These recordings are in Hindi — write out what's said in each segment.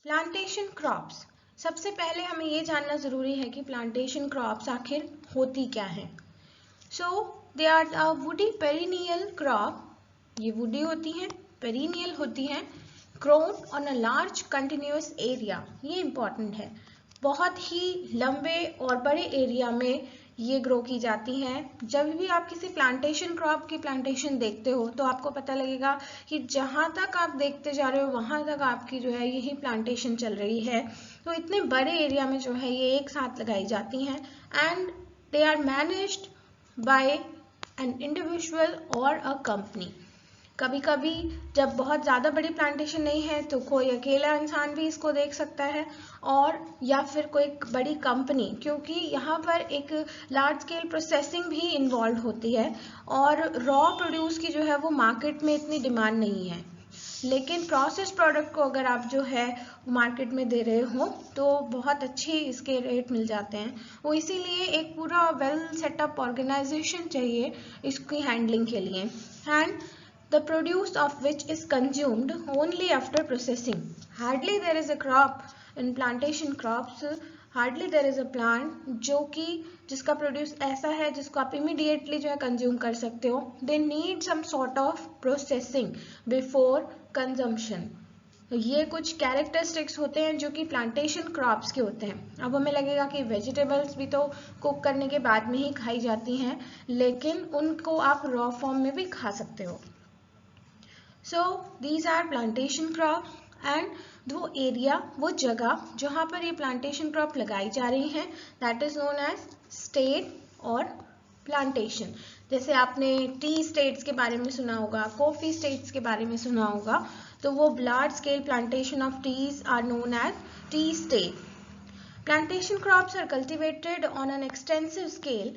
Plantation crops. सबसे पहले हमें ये जानना ज़रूरी है कि प्लांटेशन क्रॉप्स आखिर होती क्या है। So they are a woody perennial crop. ये वुडी होती हैं, पेरिनियल होती हैं, grown on a large continuous area. ये इम्पॉर्टेंट है, बहुत ही लंबे और बड़े एरिया में ये ग्रो की जाती हैं। जब भी आप किसी प्लांटेशन क्रॉप की प्लांटेशन देखते हो तो आपको पता लगेगा कि जहाँ तक आप देखते जा रहे हो वहाँ तक आपकी जो है यही प्लांटेशन चल रही है। तो इतने बड़े एरिया में जो है ये एक साथ लगाई जाती हैं and they are managed by an individual और अ कंपनी। कभी कभी जब बहुत ज़्यादा बड़ी प्लांटेशन नहीं है तो कोई अकेला इंसान भी इसको देख सकता है, और या फिर कोई बड़ी कंपनी, क्योंकि यहाँ पर एक लार्ज स्केल प्रोसेसिंग भी इन्वॉल्व होती है और रॉ प्रोड्यूस की जो है वो मार्केट में इतनी डिमांड नहीं है। लेकिन प्रोसेस प्रोडक्ट को अगर आप जो है मार्केट में दे रहे हो तो बहुत अच्छे इसके रेट मिल जाते हैं। वो इसीलिए एक पूरा वेल सेटअप ऑर्गेनाइजेशन चाहिए इसकी हैंडलिंग के लिए। And the produce of which is consumed only after processing. Hardly there is a crop in plantation crops, hardly there is a plant जो कि जिसका प्रोड्यूस ऐसा है जिसको आप इमीडिएटली जो है कंज्यूम कर सकते हो। They need some sort of processing before consumption. ये कुछ कैरेक्टरिस्टिक्स होते हैं जो कि प्लांटेशन क्रॉप्स के होते हैं। अब हमें लगेगा कि वेजिटेबल्स भी तो कुक करने के बाद में ही खाई जाती हैं, लेकिन उनको आप रॉ फॉर्म में भी खा सकते हो। So these are plantation crop and वो एरिया, वो जगह जहाँ पर ये प्लांटेशन क्रॉप लगाई जा रही है that is known as state और प्लांटेशन। जैसे आपने टी स्टेट्स के बारे में सुना होगा, कॉफ़ी स्टेट्स के बारे में सुना होगा, तो वो large scale plantation of teas are known as tea estate. Plantation crops are cultivated on an extensive scale.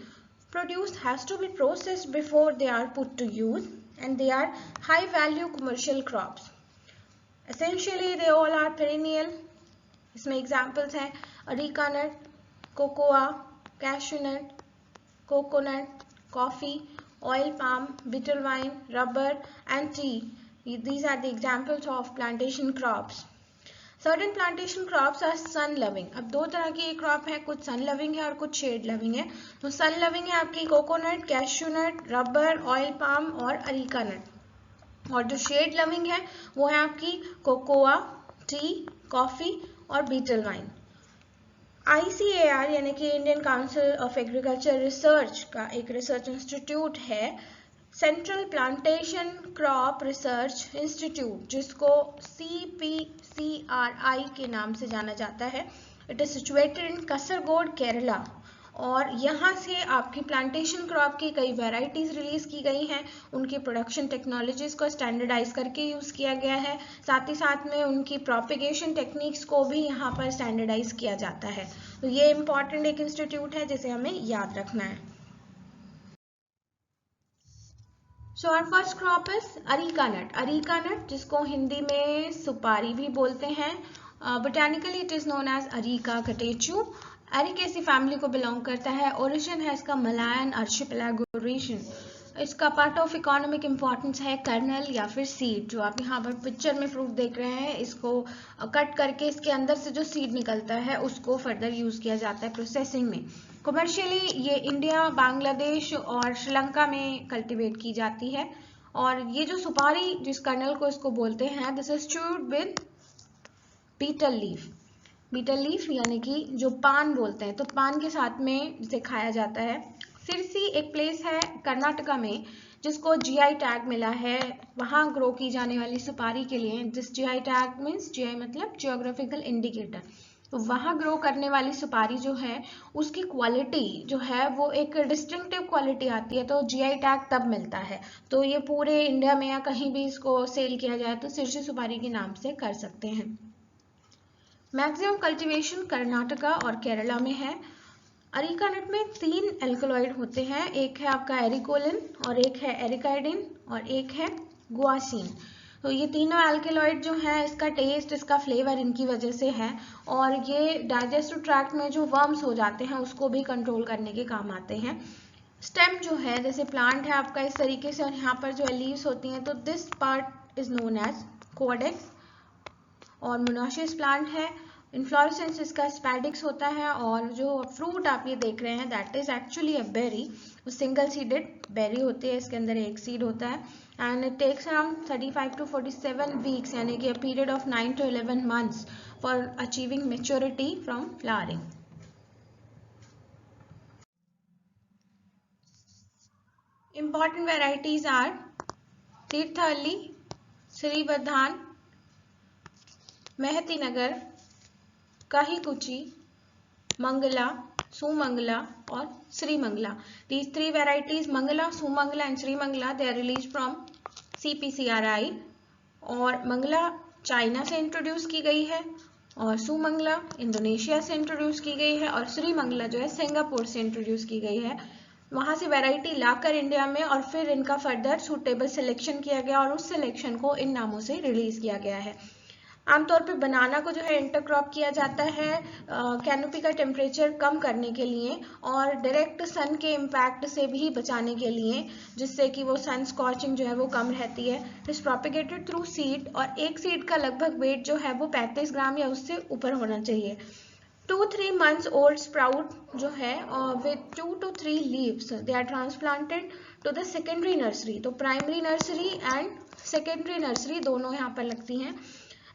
Produce has to be processed before they are put to use, and they are high value commercial crops. Essentially they all are perennial. इसमें examples हैं areca nut, cocoa, cashew nut, coconut, coffee, oil palm, bitter wine, rubber and tea. These are the examples of plantation crops. Certain plantation crops are sun loving. अब दो तरह की क्रॉप है, कुछ सन लविंग है और कुछ शेड लविंग है। तो सन लविंग है आपकी कोकोनट, कैशू नट, रबर, ऑयल पाम और अरेका नट, और जो शेड लविंग है वो है आपकी कोकोआ, टी, कॉफ़ी और बीटल वाइन। ICAR यानी कि Indian council of agriculture research का एक रिसर्च इंस्टीट्यूट है, central plantation crop research institute, जिसको CPCRI के नाम से जाना जाता है। It is situated in Kasaragod, Kerala, और यहाँ से आपकी प्लांटेशन क्रॉप की कई वैरायटीज़ रिलीज की गई हैं। उनकी प्रोडक्शन टेक्नोलॉजीज को स्टैंडर्डाइज करके यूज़ किया गया है, साथ ही साथ में उनकी प्रोपिगेशन टेक्निक्स को भी यहाँ पर स्टैंडर्डाइज किया जाता है। तो ये इम्पॉर्टेंट एक इंस्टीट्यूट है जिसे हमें याद रखना है। So our first crop is areca nut. Areca nut, जिसको हिंदी में सुपारी भी बोलते हैं, botanically it is known as areca catechu. Arecaceae family को बिलोंग करता है। ओरिजिन है इसका मलायन आर्चिपेलागो रीजन। इसका पार्ट ऑफ इकोनॉमिक इम्पॉर्टेंस है कर्नल या फिर सीड। जो आप यहाँ पर पिक्चर में फ्रूट देख रहे हैं, इसको कट करके इसके अंदर से जो सीड निकलता है उसको फर्दर यूज़ किया जाता है प्रोसेसिंग में। कमर्शियली ये इंडिया, बांग्लादेश और श्रीलंका में कल्टीवेट की जाती है। और ये जो सुपारी, जिस कर्नल को इसको बोलते हैं, this is chewed with betel leaf. Betel leaf यानी कि जो पान बोलते हैं, तो पान के साथ में इसे खाया जाता है। सिरसी एक प्लेस है कर्नाटका में जिसको GI टैग मिला है वहाँ ग्रो की जाने वाली सुपारी के लिए। जिस GI टैग मीन्स, GI मतलब जियोग्राफिकल इंडिकेटर। तो वहाँ ग्रो करने वाली सुपारी जो है उसकी क्वालिटी जो है वो एक डिस्टिंक्टिव क्वालिटी आती है, तो GI टैग तब मिलता है। तो ये पूरे इंडिया में या कहीं भी इसको सेल किया जाए तो सिरसी सुपारी के नाम से कर सकते हैं। मैक्सिमम कल्टीवेशन कर्नाटका और केरला में है। अरेका नट में 3 एल्कलॉइड होते हैं, एक है आपका एरिकोलिन और एक है एरिकाइडिन और एक है गुआसिन। तो ये तीनों एल्कलॉइड जो है, इसका टेस्ट, इसका फ्लेवर इनकी वजह से है, और ये डाइजेस्टिव ट्रैक्ट में जो वर्म्स हो जाते हैं उसको भी कंट्रोल करने के काम आते हैं। स्टेम जो है, जैसे प्लांट है आपका इस तरीके से, और यहाँ पर जो लीव्स होती हैं, तो this part is known as codex. और मोनोसियस प्लांट है। इन्फ्लोरेसेंस इसका स्पैडिक्स होता है और जो फ्रूट आप ये देख रहे हैं that is actually a berry, single seeded berry होती है, इसके अंदर एक सीड होता है। And it takes around 35 to 47 weeks यानी कि a period of 9 to 11 months for achieving maturity from flowering. Important varieties are Thirthahalli, Shrivardhan, Mohitnagar, Kahikuchi, Mangala, Sumangala और Shrimangala. These three varieties, Mangla, Sumangala and श्रीमंगला, they are released from CPCRI. और मंगला चाइना से इंट्रोड्यूस की गई है और सुमंगला इंडोनेशिया से इंट्रोड्यूस की गई है और श्रीमंगला जो है सिंगापुर से इंट्रोड्यूस की गई है। वहाँ से वैरायटी लाकर इंडिया में और फिर इनका फर्दर सूटेबल सिलेक्शन किया गया और उस सिलेक्शन को इन नामों से रिलीज किया गया है। आमतौर पे बनाना को जो है इंटरक्रॉप किया जाता है कैनोपी का टेम्परेचर कम करने के लिए और डायरेक्ट सन के इम्पैक्ट से भी बचाने के लिए, जिससे कि वो सन स्कॉचिंग जो है वो कम रहती है। It is propagated through seed और एक सीड का लगभग वेट जो है वो 35 ग्राम या उससे ऊपर होना चाहिए। 2-3 months old sprout जो है with 2 to 3 leaves, they are transplanted to the secondary nursery. तो primary nursery and secondary nursery दोनों यहाँ पर लगती हैं।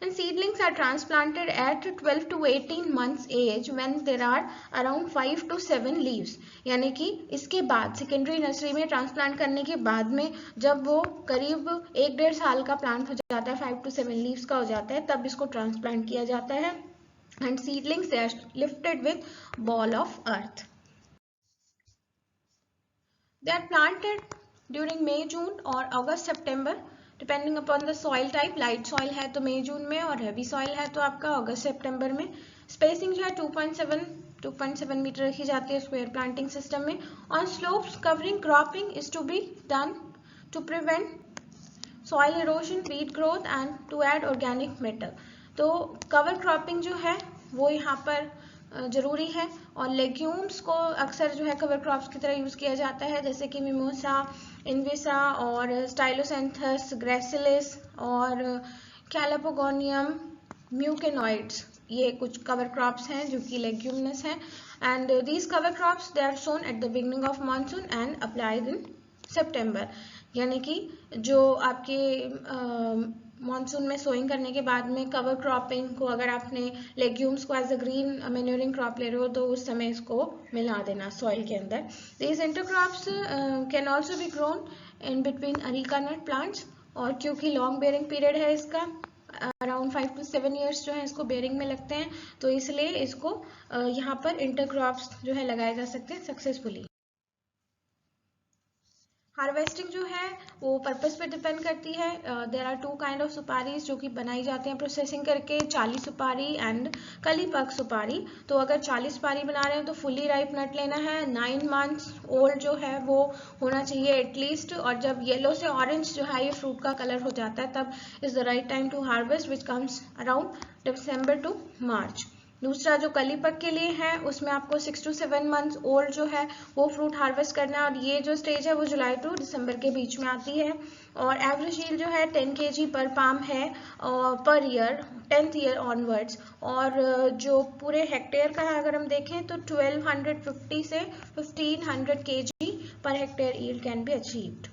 And seedlings are transplanted at 12 to 18 months age when there are around 5 to 7 leaves. यानी कि इसके बाद सेकेंडरी नर्सरी में ट्रांसप्लांट करने के बाद में जब वो करीब 1-1.5 साल का प्लांट हो जाता है, 5 to 7 leaves का हो जाता है, तब इसको ट्रांसप्लांट किया जाता है। And seedlings they are lifted with ball of earth. They are planted during May, June or August, September depending upon the soil type. Light soil है तो मई जून में और heavy soil है तो आपका अगस्त सितंबर में। स्पेसिंग जो है 2.7 मीटर रखी जाती है स्क्वायर प्लांटिंग सिस्टम में। On slopes covering cropping is to be done to prevent soil erosion, weed growth and to add organic matter. तो कवर क्रॉपिंग जो है वो यहाँ पर जरूरी है और लेग्यूम्स को अक्सर जो है कवर क्रॉप्स की तरह यूज़ किया जाता है, जैसे कि मिमोसा, इन्विसा और स्टाइलोसेंथस, ग्रेसिलिस और कैलापोगोनियम, म्यूकेनॉइड्स, ये कुछ कवर क्रॉप्स हैं जो कि लेग्यूमिनस हैं। And these cover crops they are sown at the beginning of monsoon and applied in September. यानी कि जो आपके मॉनसून में सोइंग करने के बाद में कवर क्रॉपिंग को, अगर आपने लेग्यूम्स को as a green manuring crop ले रहे हो तो उस समय इसको मिला देना सॉइल के अंदर। These intercrops can also be grown in between areca nut plants, और क्योंकि लॉन्ग बेयरिंग पीरियड है इसका, अराउंड 5 to 7 years जो है इसको बेयरिंग में लगते हैं, तो इसलिए इसको यहाँ पर इंटरक्रॉप्स जो है लगाए जा सकते हैं सक्सेसफुली। हार्वेस्टिंग जो है वो पर्पस पे डिपेंड करती है। देयर आर 2 kind ऑफ सुपारीज जो कि बनाई जाती हैं प्रोसेसिंग करके, 40 सुपारी एंड कलीपक सुपारी। तो अगर 40 सुपारी बना रहे हैं तो फुली राइप नट लेना है, 9 months ओल्ड जो है वो होना चाहिए एटलीस्ट, और जब येलो से ऑरेंज जो है ये फ्रूट का कलर हो जाता है तब is the right time to harvest which comes around December to March. दूसरा जो कलीपक के लिए है उसमें आपको 6 to 7 months ओल्ड जो है वो फ्रूट हार्वेस्ट करना है, और ये जो स्टेज है वो जुलाई टू दिसंबर के बीच में आती है। और एवरेज यील्ड जो है 10 kg पर पाम है per year 10th year onwards. और जो पूरे हेक्टेयर का है अगर हम देखें तो 1250 से 1500 kg per hectare yield can be achieved.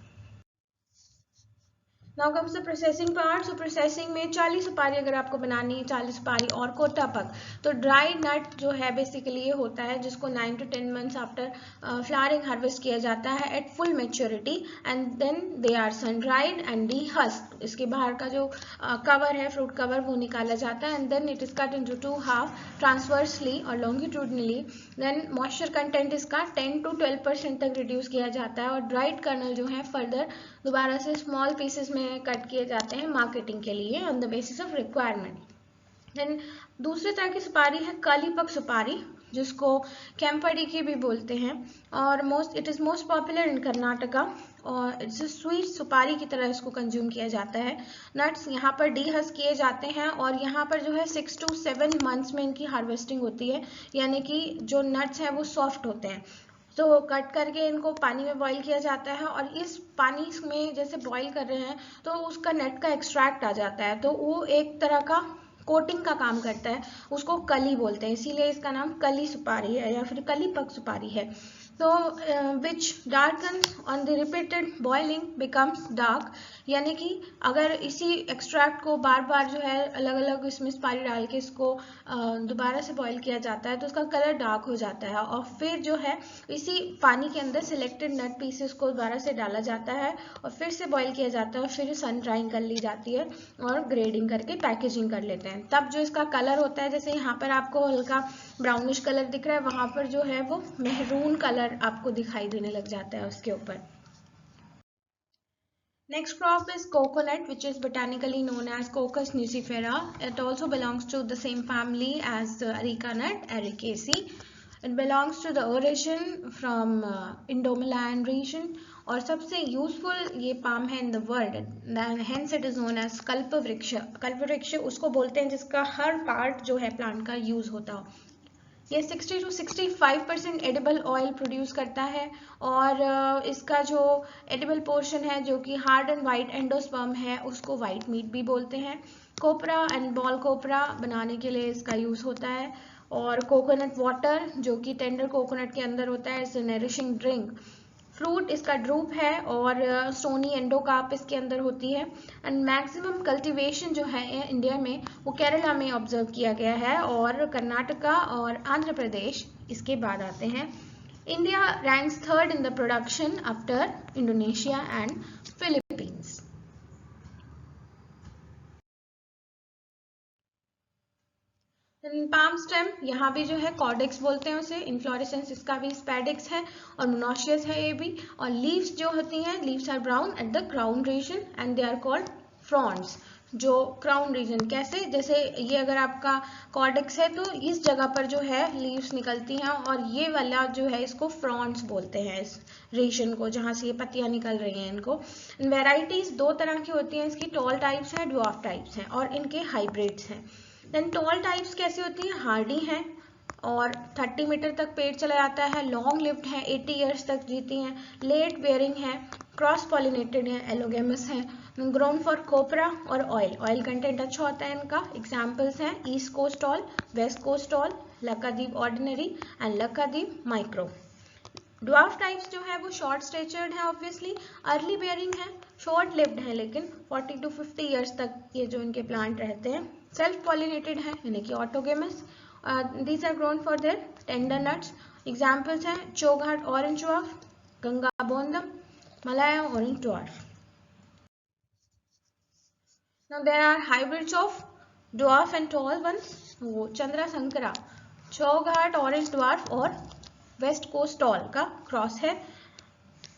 Now comes the processing part. So processing में 40 सुपारी अगर आपको बनानी है, 40 सुपारी और कोटापक, तो ड्राई नट जो है बेसिकली ये होता है जिसको 9 to 10 months after flowering harvest किया जाता है at full maturity and then they are sun dried and dehusk. इसके बाहर का जो कवर है फ्रूट कवर वो निकाला जाता है and then it is cut into 2 half transversely और लॉन्गिट्यूडनली। देन मॉइस्चर कंटेंट इसका 10 to 12% तक रिड्यूस किया जाता है और ड्राइड कर्नल जो है फर्दर दोबारा से स्मॉल पीसेस में कट किए जाते हैं मार्केटिंग के लिए on the basis of requirement. Then दूसरे तरह की सुपारी है कलीपक सुपारी, जिसको कैंपडी की भी बोलते हैं, और it is most popular in Karnataka, और इट्स स्वीट सुपारी की तरह इसको कंज्यूम किया जाता है। नट्स यहाँ पर डीहस किए जाते हैं और यहाँ पर जो है 6 to 7 months में इनकी हार्वेस्टिंग होती है, यानी कि जो नट्स हैं वो सॉफ्ट होते हैं। तो कट करके इनको पानी में बॉईल किया जाता है और इस पानी में जैसे बॉईल कर रहे हैं तो उसका नट का एक्सट्रैक्ट आ जाता है, तो वो एक तरह का कोटिंग का काम करता है, उसको कली बोलते हैं, इसीलिए इसका नाम कली सुपारी है या फिर कली पक सुपारी है। तो which darken on the repeated boiling becomes dark, यानी कि अगर इसी एक्सट्रैक्ट को बार बार जो है अलग अलग इसमें सुपारी डाल के इसको दोबारा से बॉईल किया जाता है तो उसका कलर डार्क हो जाता है, और फिर जो है इसी पानी के अंदर सिलेक्टेड नट पीसेस को दोबारा से डाला जाता है और फिर से बॉईल किया जाता है और फिर सन ड्राइंग कर ली जाती है और ग्रेडिंग करके पैकेजिंग कर लेते हैं। तब जो इसका कलर होता है, जैसे यहाँ पर आपको हल्का ब्राउनिश कलर दिख रहा है, वहाँ पर जो है वो मेहरून कलर आपको दिखाई देने लग जाता है उसके ऊपर। Next crop is coconut, which is botanically known as Cocos nucifera. It also belongs to the same family as the areca nut, Ericaceae. It belongs to the origin from Indo-Malayan region और सबसे यूजफुल ये पाम है in the world, hence it is known as kalpa vriksha. कल्प वृक्ष उसको बोलते हैं जिसका हर पार्ट जो है प्लांट का यूज होता हो। ये 60 to 65% एडिबल ऑयल प्रोड्यूस करता है और इसका जो एडिबल पोर्शन है जो कि हार्ड एंड वाइट एंडोस्पर्म है उसको वाइट मीट भी बोलते हैं। कोपरा एंड बॉल कोपरा बनाने के लिए इसका यूज होता है, और कोकोनट वाटर जो कि टेंडर कोकोनट के अंदर होता है, it's a nourishing drink. Fruit इसका ड्रूप है और स्टोनी एंडोकार्प इसके अंदर होती है। एंड मैक्सिमम कल्टीवेशन जो है इंडिया में वो केरला में ऑब्जर्व किया गया है और कर्नाटका और आंध्र प्रदेश इसके बाद आते हैं। India ranks third in the production after Indonesia and Philippines. Palm stem यहाँ भी जो है कॉर्डेक्स बोलते हैं उसे, इन्फ्लोरेसेंस इसका भी स्पैडिक्स है और मोनोशियस है ये भी, और लीव्स जो होती हैं leaves are brown at the crown region and they are called fronds. जो क्राउन रीजन कैसे, जैसे ये अगर आपका कॉर्डेक्स है तो इस जगह पर जो है लीव्स निकलती हैं और ये वाला जो है इसको फ्रॉन्ट्स बोलते हैं, इस रीजन को जहाँ से ये पत्तियाँ निकल रही हैं इनको। वेराइटीज दो तरह की होती हैं इसकी, टॉल टाइप्स हैं, ड्वार्फ टाइप्स हैं और इनके हाइब्रिड्स हैं। देन टॉल टाइप्स कैसी होती हैं, हार्डी हैं और 30 मीटर तक पेड़ चला जाता है, लॉन्ग लिव्ड है, 80 ईयर्स तक जीती हैं, लेट बेयरिंग है, क्रॉस पॉलिनेटेड है, एलोगेमस है, ग्रोन फॉर कोपरा और ऑयल, ऑयल कंटेंट अच्छा होता है इनका। एग्जाम्पल्स हैं east coast tall, west coast tall, Laccadive ordinary and Laccadive micro. Dwarf types जो है वो शॉर्ट स्टेचर्ड है, ऑब्वियसली अर्ली बेयरिंग है, शॉर्ट लिव्ड है लेकिन 40 to 50 ईयर्स तक ये जो इनके प्लांट रहते हैं, सेल्फ पॉलिनेटेड है यानी कि autogamous. These are grown for their tender nuts. Examples हैं Chowghat orange dwarf, Ganga Bondam, Malaya orange dwarf. Now there are hybrids of dwarf and tall ones, वो चंद्रा संकरा, चौघाट ऑरेंज ड्वार्फ और वेस्ट कोस्ट टॉल का क्रॉस है।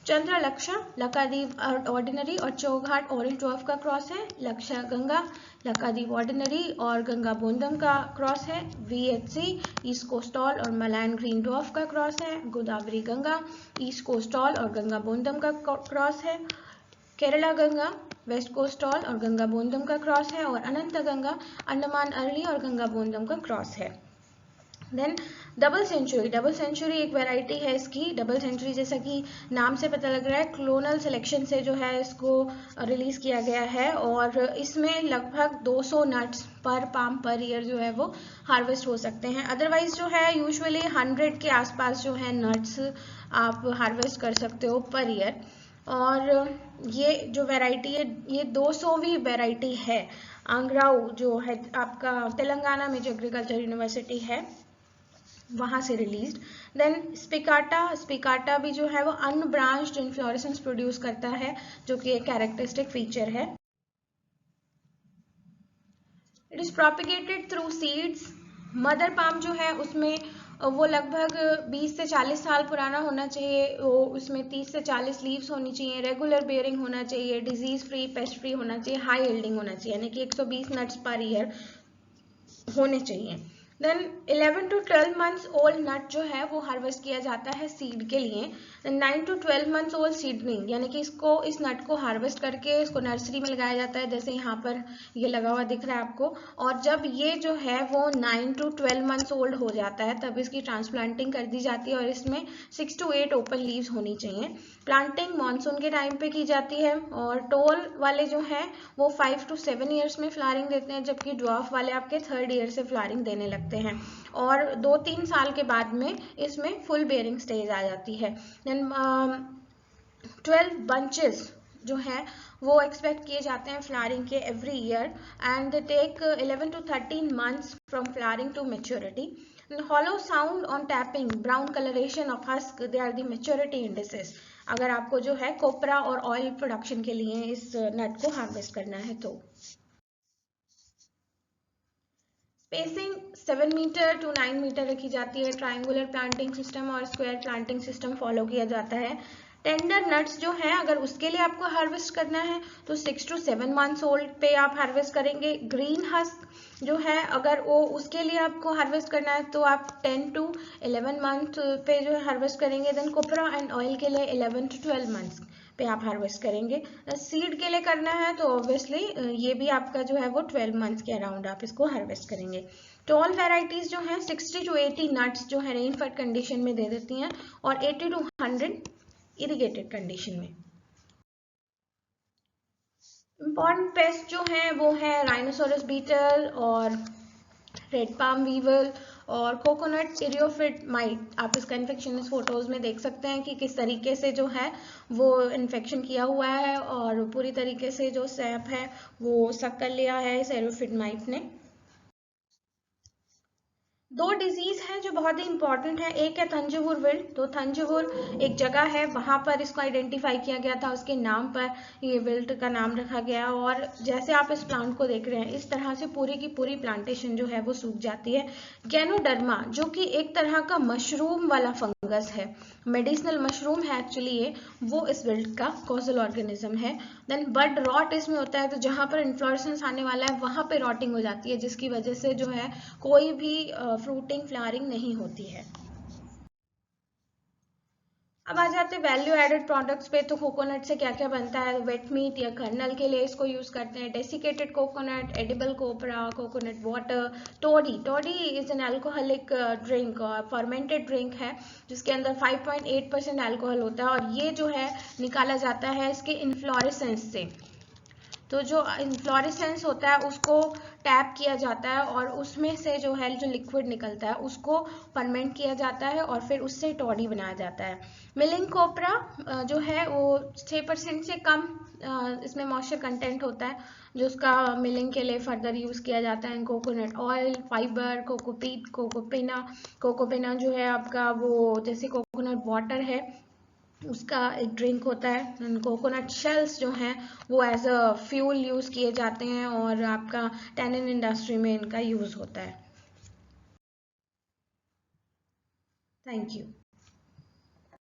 चंद्रा लक्षा, लक्कादीप ऑर्डिनरी और चौघाट ऑरेंज ड्वार्फ का क्रॉस है। लक्षा गंगा, लक्कादीप ऑर्डिनरी और गंगा बोंदम का क्रॉस है। VHC ईस्ट कोस्ट टॉल और मलायन ग्रीन ड्वार्फ का क्रॉस है। Godavari Ganga, east coast tall और गंगा बोंदम का क्रॉस है। Kerala Ganga, west coast tall और गंगा बोंदम का क्रॉस है। और अनंत गंगा, अंडमान अर्ली और गंगा बोंदम का क्रॉस है। Then double century, double century एक वैरायटी है इसकी। डबल सेंचुरी जैसा कि नाम से पता लग रहा है क्लोनल सिलेक्शन से जो है इसको रिलीज किया गया है और इसमें लगभग 200 नट्स पर पाम पर ईयर जो है वो हार्वेस्ट हो सकते हैं। अदरवाइज जो है यूजुअली 100 के आसपास जो है नट्स आप हार्वेस्ट कर सकते हो पर ईयर। और ये जो वैरायटी है ये 200वीं वैरायटी है। आंग्राऊ जो है आपका तेलंगाना में जो एग्रीकल्चर यूनिवर्सिटी है वहाँ से रिलीज्ड। देन स्पिकाटा, स्पिकाटा भी जो है वो अनब्रांच्ड इन्फ्लोरेसेंस प्रोड्यूस करता है जो कि एक कैरेक्टरिस्टिक फीचर है। It is propagated through seeds. Mother palm जो है उसमें वो लगभग 20 से 40 साल पुराना होना चाहिए, वो उसमें 30 से 40 लीव्स होनी चाहिए, रेगुलर बेयरिंग होना चाहिए, डिजीज फ्री, पेस्ट फ्री होना चाहिए, हाई यील्डिंग होना चाहिए यानी कि 120 नट्स पर ईयर होने चाहिए। देन 11 to 12 months ओल्ड नट जो है वो हार्वेस्ट किया जाता है सीड के लिए. 9 to 12 months ओल्ड सीडलिंग, यानी कि इस नट को हार्वेस्ट करके इसको नर्सरी में लगाया जाता है, जैसे यहाँ पर ये लगा हुआ दिख रहा है आपको. और जब ये जो है वो 9 to 12 months ओल्ड हो जाता है तब इसकी ट्रांसप्लांटिंग कर दी जाती है और इसमें 6 to 8 ओपन लीव्स होनी चाहिए. प्लांटिंग मानसून के टाइम पे की जाती है और टोल वाले जो हैं वो 5 to 7 ईयर्स में फ्लावरिंग देते हैं, जबकि ड्वार्फ वाले आपके 3rd ईयर से फ्लावरिंग देने लगते हैं और 2-3 साल के बाद में इसमें फुल बेयरिंग स्टेज आ जाती है. देन 12 बंचेस जो है वो एक्सपेक्ट किए जाते हैं फ्लावरिंग के every year and they take 11 to 13 months from flowering to maturity. Hollow sound on tapping, brown coloration of husk, they are the maturity indices. अगर आपको जो है कोपरा और ऑयल प्रोडक्शन के लिए इस नट को हार्वेस्ट करना है तो. स्पेसिंग 7 मीटर to 9 मीटर रखी जाती है. ट्राइंगुलर प्लांटिंग सिस्टम और स्क्वायर प्लांटिंग सिस्टम फॉलो किया जाता है. टेंडर नट्स जो है अगर उसके लिए आपको हार्वेस्ट करना है तो 6 to 7 months ओल्ड पे आप हार्वेस्ट करेंगे. ग्रीन हस्क जो है अगर वो उसके लिए आपको हार्वेस्ट करना है तो आप 10 to 11 month पे जो है हार्वेस्ट करेंगे. देन कोपरा एंड ऑयल के लिए 11 to 12 months पे आप हार्वेस्ट करेंगे. सीड के लिए करना है तो ऑब्वियसली ये भी आपका जो है वो 12 months के अराउंड आप इसको हार्वेस्ट करेंगे. टॉल वेराइटीज जो है 60 to 80 नट्स जो है रेनफेड कंडीशन में दे देती हैं और 80 to 100 इरिगेटेड कंडीशन में. इम्पॉर्टेंट पेस्ट जो है वो है राइनोसोरस बीटल और रेड पाम वीवल और कोकोनट एरियोफिट माइट. आप इसका इन्फेक्शन इस फोटोज में देख सकते हैं कि किस तरीके से जो है वो इन्फेक्शन किया हुआ है और पूरी तरीके से जो सैप है वो सक कर लिया है इस एरियोफिट माइट ने. 2 डिजीज है जो बहुत ही इंपॉर्टेंट है. एक है थंजवुर विल्ट. तो थंजवुर एक जगह है वहां पर इसको आइडेंटिफाई किया गया था, उसके नाम पर ये विल्ट का नाम रखा गया. और जैसे आप इस प्लांट को देख रहे हैं इस तरह से पूरी की पूरी प्लांटेशन जो है वो सूख जाती है. गैनोडर्मा जो कि एक तरह का मशरूम वाला फंगस है, मेडिसिनल मशरूम है एक्चुअली ये, वो इस विल्ट का कॉजल ऑर्गेनिज्म है. देन बड रॉट इसमें होता है, तो जहां पर इन्फ्लोरेसेंस आने वाला है वहां पे रॉटिंग हो जाती है जिसकी वजह से जो है कोई भी फ्रूटिंग फ्लावरिंग नहीं होती है. अब आ जाते हैं वैल्यू एडेड प्रोडक्ट्स पे. तो कोकोनट से क्या क्या बनता है? वेट मीट या कर्नल के लिए इसको यूज करते हैं. Desiccated coconut, edible copra, coconut water. Toddy, toddy is an alcoholic drink और फर्मेंटेड ड्रिंक है जिसके अंदर 5.8% अल्कोहल होता है और ये जो है निकाला जाता है इसके इन्फ्लोरेसेंस से. तो जो इन्फ्लोरेसेंस होता है उसको टैप किया जाता है और उसमें से जो है जो लिक्विड निकलता है उसको फर्मेंट किया जाता है और फिर उससे टॉडी बनाया जाता है. मिलिंग कोपरा जो है वो 6% से कम इसमें मॉइस्चर कंटेंट होता है जो उसका मिलिंग के लिए फर्दर यूज़ किया जाता है. कोकोनट ऑयल, फाइबर, कोकोपीट, कोकोपिना. कोकोपिना जो है आपका वो जैसे कोकोनट वाटर है उसका एक ड्रिंक होता है. कोकोनट शेल्स जो हैं वो एज अ फ्यूल यूज़ किए जाते हैं और आपका टैनिन इंडस्ट्री में इनका यूज़ होता है. Thank you.